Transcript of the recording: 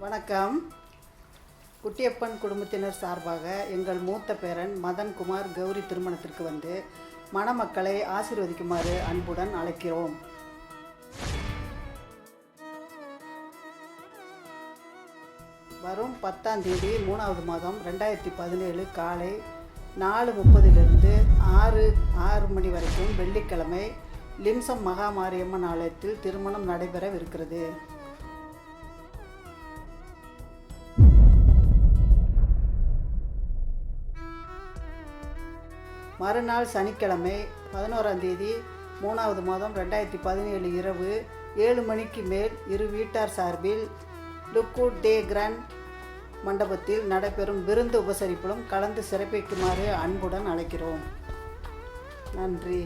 வணக்கம். குட்டியப்பன் குடும்பத்தினர் சார்பாக எங்கள் மூத்த பேரன் மதன்குமார் கௌரி திருமணத்திற்கு வந்து மணமக்களை ஆசீர்வதிக்குமாறு அன்புடன் அழைக்கிறோம். வரும் 10ஆம் தேதி 3வது மாதம் 2017 காலை 4:30 6 மணி வரைக்கும் வெள்ளிக்கிழமை லிம்சம் மகாமாரியம்மன் ஆலயத்தில் திருமணம் நடைபெறவிருக்கிறது. மறுநாள் சனிக்கிழமை 11ஆம் தேதி 3வது மாதம் 2017 இரவு 7 மணிக்கு மேல் இரு வீட்டார் சார்பில் லுக்கூட் டே கிராண்ட் மண்டபத்தில் நடைபெறும் விருந்து உபசரிப்பிலும் கலந்து சிறப்பிக்குமாறு அன்புடன் அழைக்கிறோம். நன்றி.